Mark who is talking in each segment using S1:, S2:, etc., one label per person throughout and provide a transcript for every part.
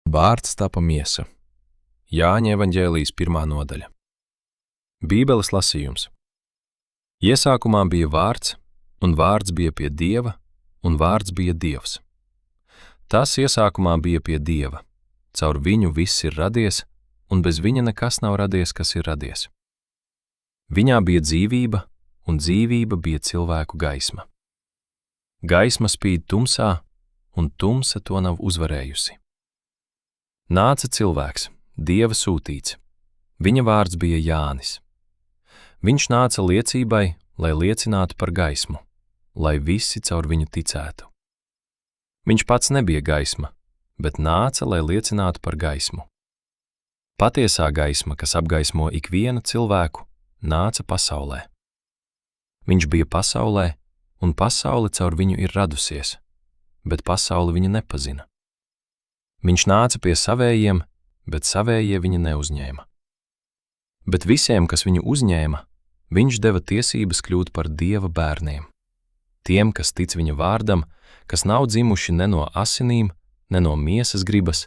S1: Vārds tapa miesa. Jāņa evaņģēlijas 1. nodaļa. Bībeles lasījums. Iesākumā bija vārds, un vārds bija pie Dieva, un vārds bija Dievs. Tas iesākumā bija pie Dieva. Caur viņu viss ir radies, un bez viņa nekas nav radies, kas ir radies. Viņā bija dzīvība, un dzīvība bija cilvēku gaisma. Gaisma spīd tumsā, un tumsa to nav uzvarējusi. Nāca cilvēks, Dieva sūtīts. Viņa vārds bija Jānis. Viņš nāca liecībai, lai liecinātu par gaismu, lai visi caur viņu ticētu. Viņš pats nebija gaisma, bet nāca, lai liecinātu par gaismu. Patiesā gaisma, kas apgaismo ikvienu cilvēku, nāca pasaulē. Viņš bija pasaulē, un pasaule caur viņu ir radusies, bet pasaule viņu nepazina. Viņš nāca pie savējiem, bet savējie viņa neuzņēma. Bet visiem, kas viņu uzņēma, viņš deva tiesības kļūt par Dieva bērniem. Tiem, kas tic viņa vārdam, kas nav dzimuši ne no asinīm, ne no miesas gribas,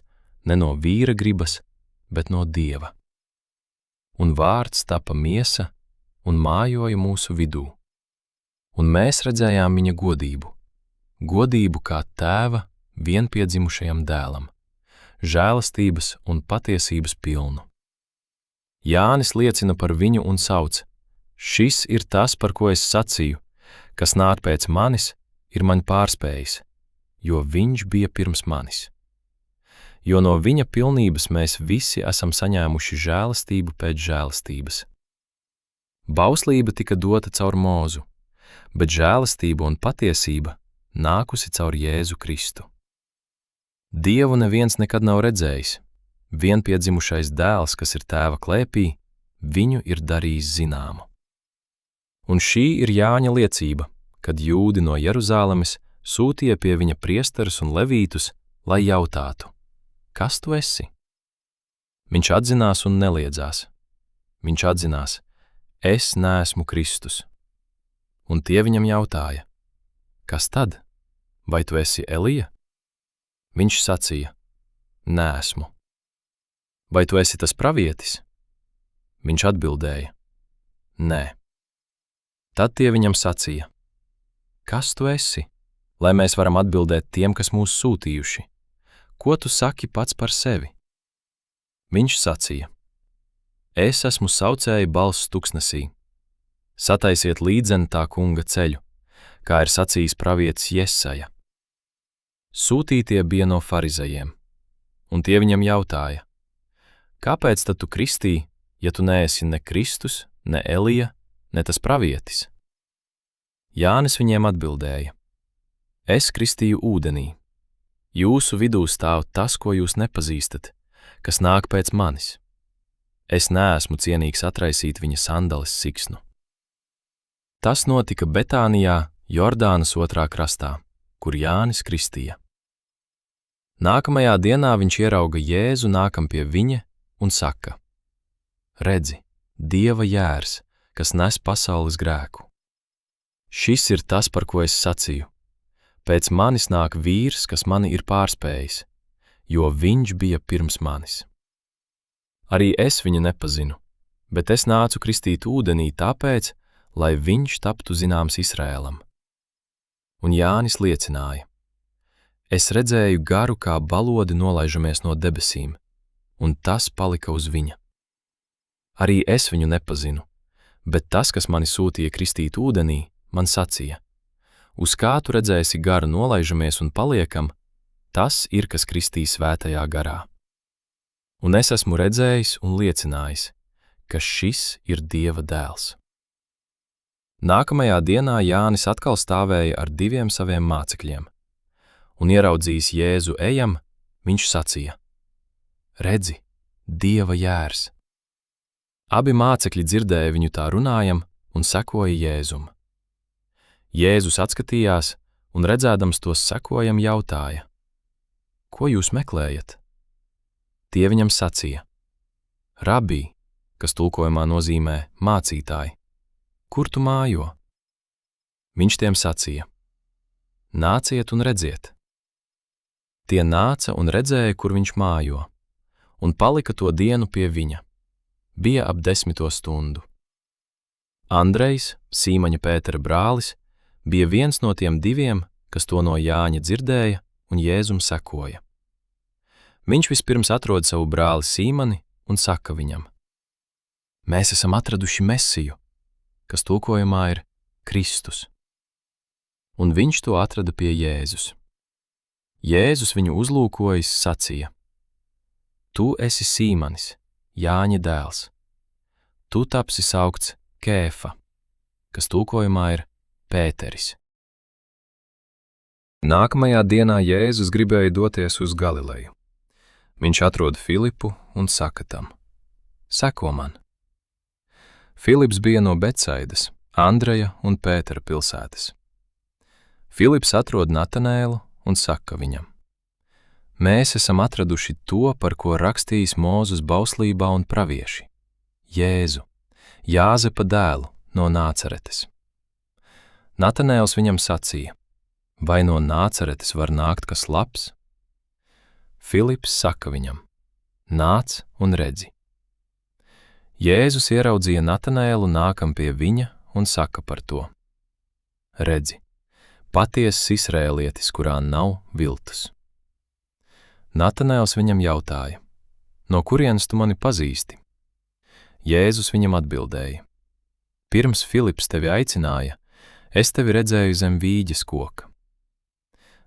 S1: ne no vīra gribas, bet no Dieva. Un vārds tapa miesa un mājoja mūsu vidū. Un mēs redzējām viņa godību, godību kā tēva vienpiedzimušajam dēlam, žēlastības un patiesības pilnu. Jānis liecina par viņu un sauc: šis ir tas, par ko es sacīju, kas nāk pēc manis, ir man pārspējis, jo viņš bija pirms manis. Jo no viņa pilnības mēs visi esam saņēmuši žēlastību pēc žēlastības. Bauslība tika dota caur Mūzu, bet žēlastība un patiesība nākusi caur Jēzu Kristu. Dievu neviens nekad nav redzējis, vienpiedzimušais dēls, kas ir tēva klēpī, viņu ir darījis zināmu. Un šī ir Jāņa liecība, kad jūdi no Jeruzālemes sūtīja pie viņa priesterus un levītus, lai jautātu: kas tu esi? Viņš atzinās un neliedzās. Viņš atzinās: es neesmu Kristus. Un tie viņam jautāja: kas tad? Vai tu esi Elija? Viņš sacīja: neesmu. Vai tu esi tas pravietis? Viņš atbildēja: nē. Tad tie viņam sacīja: kas tu esi, lai mēs varam atbildēt tiem, kas mūs sūtījuši? Ko tu saki pats par sevi? Viņš sacīja: es esmu saucēja balss tuksnesī. Sataisiet līdzeni tā kunga ceļu, kā ir sacījis pravietis Jesaja. Sūtītie bija no farizejiem, un tie viņam jautāja: kāpēc tad tu kristīji, ja tu neesi ne Kristus, ne Elija, ne tas pravietis? Jānis viņiem atbildēja: es kristīju ūdenī. Jūsu vidū stāv tas, ko jūs nepazīstat, kas nāk pēc manis. Es neesmu cienīgs atraisīt viņa sandales siksnu. Tas notika Betānijā, Jordānas otrā krastā, kur Jānis kristīja. Nākamajā dienā viņš ierauga Jēzu nākam pie viņa un saka: redzi, Dieva jērs, kas nes pasaules grēku. Šis ir tas, par ko es sacīju. Pēc manis nāk vīrs, kas mani ir pārspējis, jo viņš bija pirms manis. Arī es viņu nepazinu, bet es nācu kristīt ūdenī tāpēc, lai viņš taptu zināms Izraēlam. Un Jānis liecināja: es redzēju garu, kā balodi nolaižamies no debesīm, un tas palika uz viņa. Arī es viņu nepazinu, bet tas, kas mani sūtīja kristīt ūdenī, man sacīja: uz kā tu redzēsi garu nolaižamies un paliekam, tas ir, kas kristīs svētajā garā. Un es esmu redzējis un liecinājis, ka šis ir Dieva dēls. Nākamajā dienā Jānis atkal stāvēja ar 2 saviem mācekļiem, un ieraudzījis Jēzu ejam, viņš sacīja: redzi, Dieva jērs. Abi mācekļi dzirdēja viņu tā runājam un sekoja Jēzum. Jēzus atskatījās un redzēdams tos sekojam jautāja: ko jūs meklējat? Tie viņam sacīja: rabī, kas tulkojumā nozīmē mācītāji, kur tu mājo? Viņš tiem sacīja: nāciet un redziet. Tie nāca un redzēja, kur viņš mājo, un palika to dienu pie viņa. Bija ap 10. stundu. Andrejs, Sīmaņa Pētera brālis, bija viens no tiem 2, kas to no Jāņa dzirdēja un Jēzum sekoja. Viņš vispirms atrod savu brāli Sīmani un saka viņam: Mēs esam atraduši Mesiju, kas tulkojumā ir Kristus. Un viņš to atrada pie Jēzus. Jēzus viņu uzlūkojis sacīja: Tu esi Sīmanis, Jāņa dēls. Tu tapsi saukts Kēfa, kas tulkojumā ir Pēteris. Nākamajā dienā Jēzus gribēja doties uz Galileju. Viņš atrod Filipu un saka tam: Seko man. Filips bija no Betsaidas, Andreja un Pētera pilsētas. Filips atrod Natanēlu un saka viņam: Mēs esam atraduši to, par ko rakstījis Mūzes bauslībā un pravieši, Jēzu, Jāzepa dēlu no Nācaretes. Natanēls viņam sacīja: Vai no Nācaretes var nākt kas labs? Filips saka viņam: Nāc un redzi. Jēzus ieraudzīja Natanēlu nākam pie viņa un saka par to: Redzi, patiess izrēlietis, kurā nav viltus. Natanēls viņam jautāja: No kurienes tu mani pazīsti? Jēzus viņam atbildēja: Pirms Filips tevi aicināja, es tevi redzēju zem vīģes koka.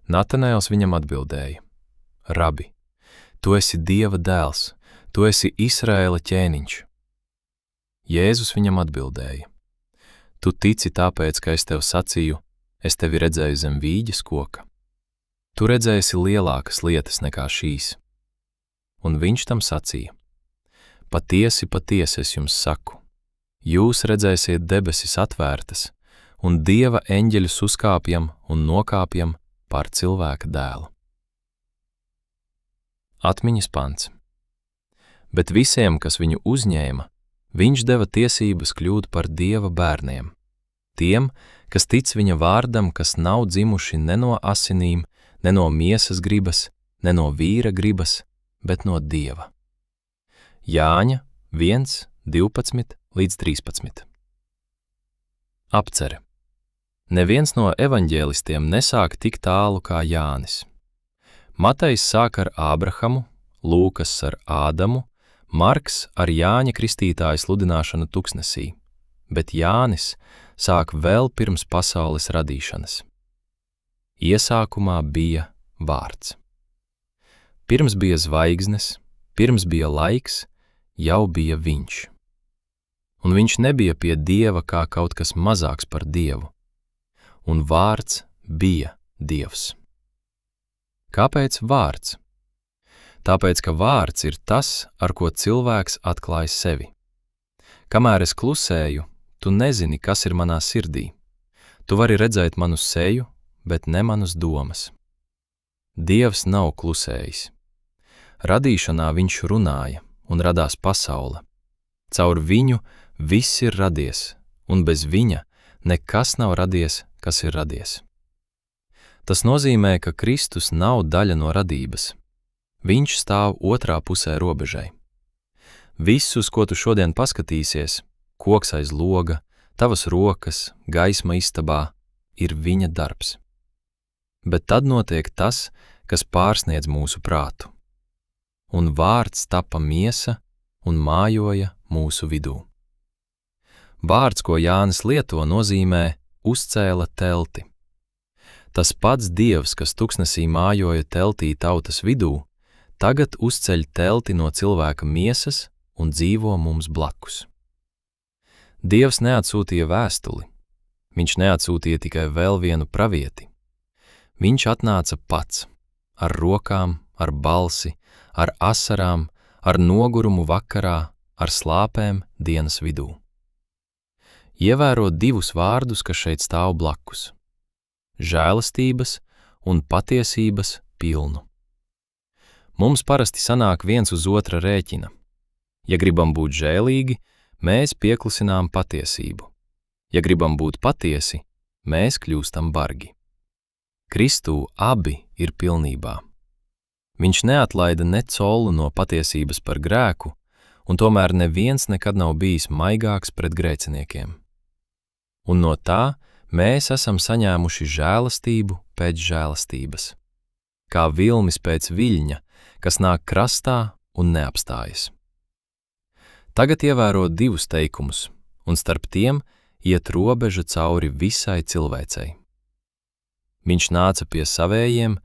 S1: Natanēls viņam atbildēja: Rabi, tu esi Dieva dēls, tu esi Izraēla ķēniņš. Jēzus viņam atbildēja: Tu tici tāpēc, ka es tev sacīju, es tevi redzēju zem vīģes koka. Tu redzēsi lielākas lietas nekā šīs. Un viņš tam sacīja: Patiesi, patiesi es jums saku, jūs redzēsiet debesis atvērtas un Dieva eņģeļus uzkāpjam un nokāpjam pār cilvēka dēlu. Atmiņas pants. Bet visiem, kas viņu uzņēma, viņš deva tiesības kļūt par Dieva bērniem, tiem, kas tic viņa vārdam, kas nav dzimuši ne no asinīm, ne no miesas gribas, ne no vīra gribas, bet no Dieva. Jāņa 1, 12 līdz 13. Apcere. Neviens no evaņģēlistiem nesāk tik tālu kā Jānis. Matejs sāk ar Ābrahamu, Lūkas ar Ādamu, Marks ar Jāņa Kristītāja sludināšanu tuksnesī, bet Jānis sāk vēl pirms pasaules radīšanas. Iesākumā bija vārds. Pirms bija zvaigznes, pirms bija laiks, jau bija viņš. Un viņš nebija pie Dieva kā kaut kas mazāks par Dievu. Un vārds bija Dievs. Kāpēc vārds? Tāpēc, ka vārds ir tas, ar ko cilvēks atklāj sevi. Kamēr es klusēju, tu nezini, kas ir manā sirdī. Tu vari redzēt manu seju, bet ne manas domas. Dievs nav klusējis. Radīšanā viņš runāja, un radās pasaule. Caur viņu viss ir radies, un bez viņa nekas nav radies, kas ir radies. Tas nozīmē, ka Kristus nav daļa no radības. Viņš stāv otrā pusē robežai. Viss, uz ko tu šodien paskatīsies, koks aiz loga, tavas rokas, gaisma istabā, ir viņa darbs. Bet tad notiek tas, kas pārsniedz mūsu prātu. Un vārds tapa miesa un mājoja mūsu vidū. Vārds, ko Jānis lieto, nozīmē uzcēla telti. Tas pats Dievs, kas tuksnesī mājoja teltī tautas vidū, tagad uzceļ telti no cilvēka miesas un dzīvo mums blakus. Dievs neatsūtīja vēstuli. Viņš neatsūtīja tikai vēl vienu pravieti. Viņš atnāca pats, ar rokām, ar balsi, ar asarām, ar nogurumu vakarā, ar slāpēm dienas vidū. Ievēro divus vārdus, kas šeit stāv blakus – žēlastības un patiesības pilnu. Mums parasti sanāk viens uz otra rēķina. Ja gribam būt žēlīgi, mēs pieklusinām patiesību. Ja gribam būt patiesi, mēs kļūstam bargi. Kristū abi ir pilnībā. Viņš neatlaida ne colu no patiesības par grēku, un tomēr neviens nekad nav bijis maigāks pret grēciniekiem. Un no tā mēs esam saņēmuši žēlastību pēc žēlastības, kā vilnis pēc viļņa, kas nāk krastā un neapstājas. Tagad ievēro divus teikumus, un starp tiem iet robeža cauri visai cilvēcei. Viņš nāca pie savējiem,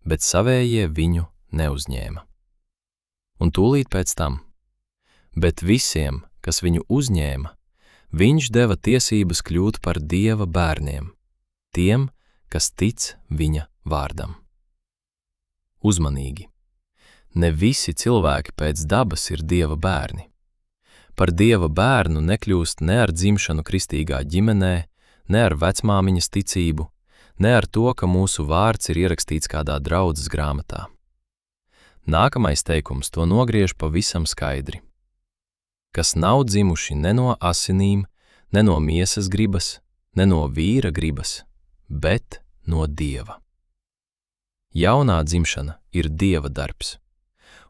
S1: bet savējie viņu neuzņēma. Un tūlīt pēc tam, bet visiem, kas viņu uzņēma, viņš deva tiesības kļūt par Dieva bērniem, tiem, kas tic viņa vārdam. Uzmanīgi! Ne visi cilvēki pēc dabas ir Dieva bērni. Par Dieva bērnu nekļūst ne ar dzimšanu kristīgā ģimenē, ne ar vecmāmiņas ticību, ne ar to, ka mūsu vārds ir ierakstīts kādā draudzes grāmatā. Nākamais teikums to nogriež pavisam skaidri. Kas nav dzimuši ne no asinīm, ne no miesas gribas, ne no vīra gribas, bet no Dieva. Jaunā dzimšana ir Dieva darbs,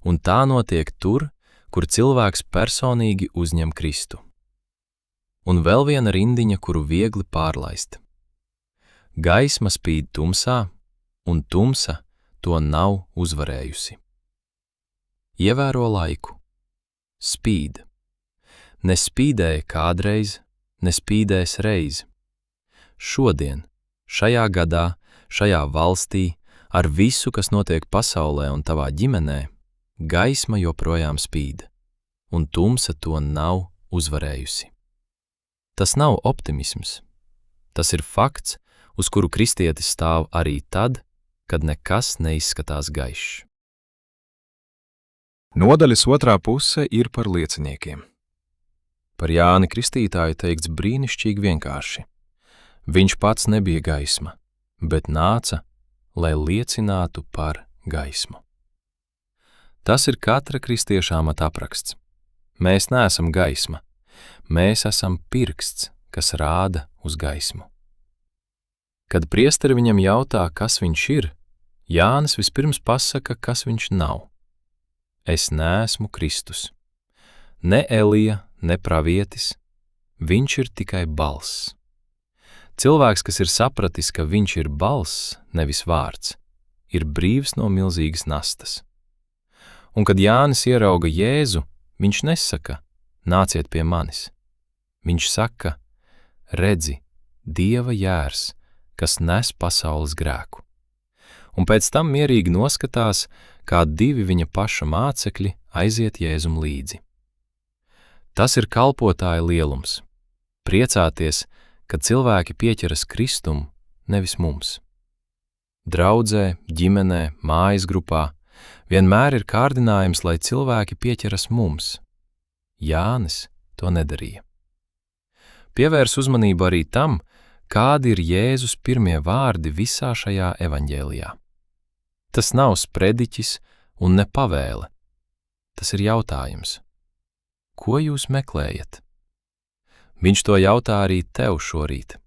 S1: un tā notiek tur, kur cilvēks personīgi uzņem Kristu. Un vēl viena rindiņa, kuru viegli pārlaist. Gaisma spīd tumsā, un tumsa to nav uzvarējusi. Ievēro laiku. Spīd. Nespīdēja kādreiz, nespīdēs reiz. Šodien, šajā gadā, šajā valstī, ar visu, kas notiek pasaulē un tavā ģimenē, gaisma joprojām spīd, un tumsa to nav uzvarējusi. Tas nav optimisms. Tas ir fakts, uz kuru kristietis stāv arī tad, kad nekas neizskatās gaišs.
S2: Nodaļas otrā puse ir par lieciniekiem.
S1: Par Jāni Kristītāju teikts brīnišķīgi vienkārši. Viņš pats nebija gaisma, bet nāca, lai liecinātu par gaismu. Tas ir katra kristieša amata apraksts. Mēs neesam gaisma, mēs esam pirksts, kas rāda uz gaismu. Kad priesteri viņam jautā, kas viņš ir, Jānis vispirms pasaka, kas viņš nav. Es neesmu Kristus. Ne Elija, ne pravietis, viņš ir tikai balss. Cilvēks, kas ir sapratis, ka viņš ir balss, nevis vārds, ir brīvs no milzīgas nastas. Un kad Jānis ierauga Jēzu, viņš nesaka, nāciet pie manis. Viņš saka, redzi, Dieva jērs, kas nes pasaules grēku. Un pēc tam mierīgi noskatās, kā divi viņa paša mācekļi aiziet Jēzum līdzi. Tas ir kalpotāja lielums. Priecāties, kad cilvēki pieķeras Kristum, nevis mums. Draudzē, ģimenē, mājas grupā vienmēr ir kārdinājums, lai cilvēki pieķeras mums. Jānis to nedarīja. Pievērs uzmanību arī tam, kādi ir Jēzus pirmie vārdi visā šajā evaņģēlijā. Tas nav sprediķis un ne pavēle. Tas ir jautājums. Ko jūs meklējat? Viņš to jautā arī tev šorīt.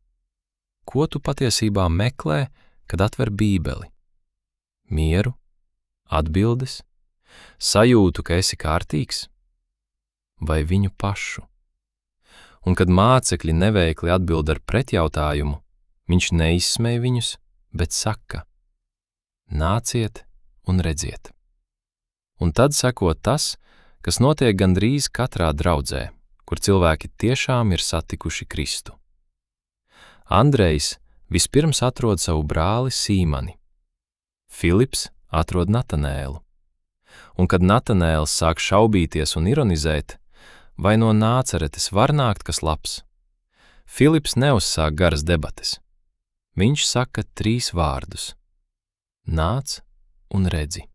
S1: Ko tu patiesībā meklē, kad atver Bībeli? Mieru? Atbildes? Sajūtu, ka esi kārtīgs? Vai viņu pašu? Un kad mācekļi neveikli atbild ar pretjautājumu, viņš neizsmej viņus, bet saka, nāciet un redziet. Un tad seko tas, kas notiek gandrīz katrā draudzē, kur cilvēki tiešām ir satikuši Kristu. Andrejs vispirms atrod savu brāli Sīmani. Filips atrod Natanēlu. Un kad Natanēls sāk šaubīties un ironizēt, vai no Nācaretes var nākt kas labs, Filips neuzsāk garas debates. Viņš saka 3 vārdus. Nāc un redzi.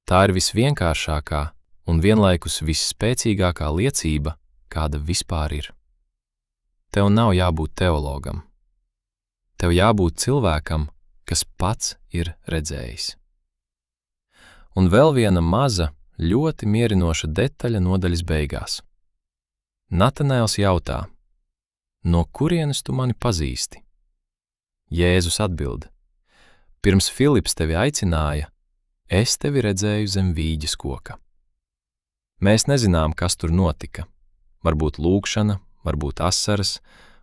S1: Tā ir visvienkāršākā un vienlaikus visspēcīgākā liecība, kāda vispār ir. Tev nav jābūt teologam. Tev jābūt cilvēkam, kas pats ir redzējis. Un vēl viena maza, ļoti mierinoša detaļa nodaļas beigās. Natanēls jautā, no kurienes tu mani pazīsti? Jēzus atbild, pirms Filips tevi aicināja, Es tevi redzēju zem vīģes koka. Mēs nezinām, kas tur notika. Varbūt lūkšana, varbūt asaras,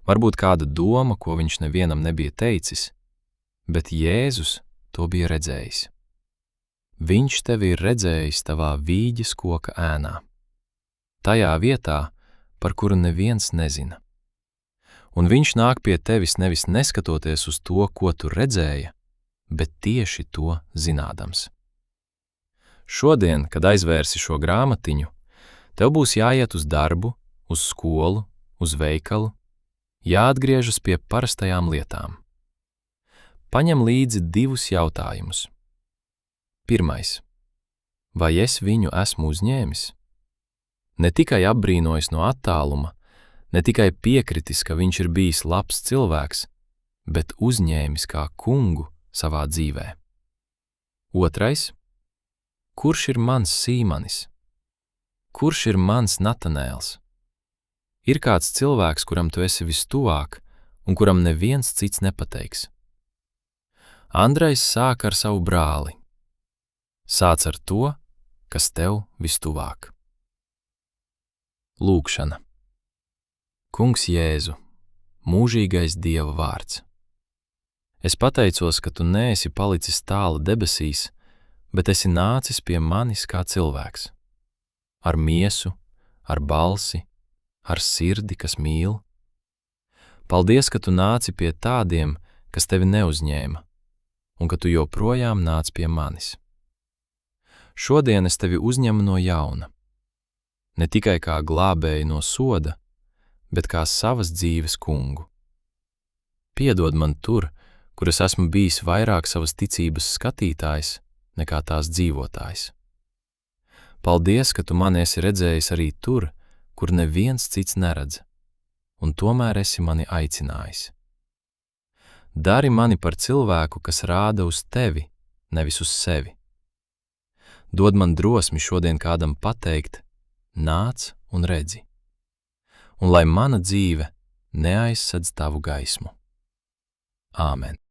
S1: varbūt kāda doma, ko viņš nevienam nebija teicis, bet Jēzus to bija redzējis. Viņš tevi ir redzējis tavā vīģes koka ēnā, tajā vietā, par kuru neviens nezina. Un viņš nāk pie tevis nevis neskatoties uz to, ko tu redzēja, bet tieši to zinādams. Šodien, kad aizvērsi šo grāmatiņu, tev būs jāiet uz darbu, uz skolu, uz veikalu, jāatgriežas pie parastajām lietām. Paņem līdzi 2 jautājumus. Pirmais. Vai es viņu esmu uzņēmis? Ne tikai apbrīnojis no attāluma, ne tikai piekritis, ka viņš ir bijis labs cilvēks, bet uzņēmis kā kungu savā dzīvē. Otrais. Kurš ir mans Sīmanis? Kurš ir mans Natanēls? Ir kāds cilvēks, kuram tu esi vistuvāk un kuram neviens cits nepateiks. Andrejs sāk ar savu brāli. Sāc ar to, kas tev vistuvāk. Lūkšana. Kungs Jēzu, mūžīgais Dieva vārds. Es pateicos, ka tu neesi palicis tālu debesīs, bet esi nācis pie manis kā cilvēks. Ar miesu, ar balsi, ar sirdi, kas mīl. Paldies, ka tu nāci pie tādiem, kas tevi neuzņēma, un ka tu joprojām nāc pie manis. Šodien es tevi uzņemu no jauna, ne tikai kā glābēju no soda, bet kā savas dzīves kungu. Piedod man tur, kur es esmu bijis vairāk savas ticības skatītājs nekā tās dzīvotājs. Paldies, ka tu mani esi redzējis arī tur, kur neviens cits neredz, un tomēr esi mani aicinājis. Dari mani par cilvēku, kas rāda uz tevi, nevis uz sevi. Dod man drosmi šodien kādam pateikt, nāc un redzi, un lai mana dzīve neaizsedz tavu gaismu. Āmen.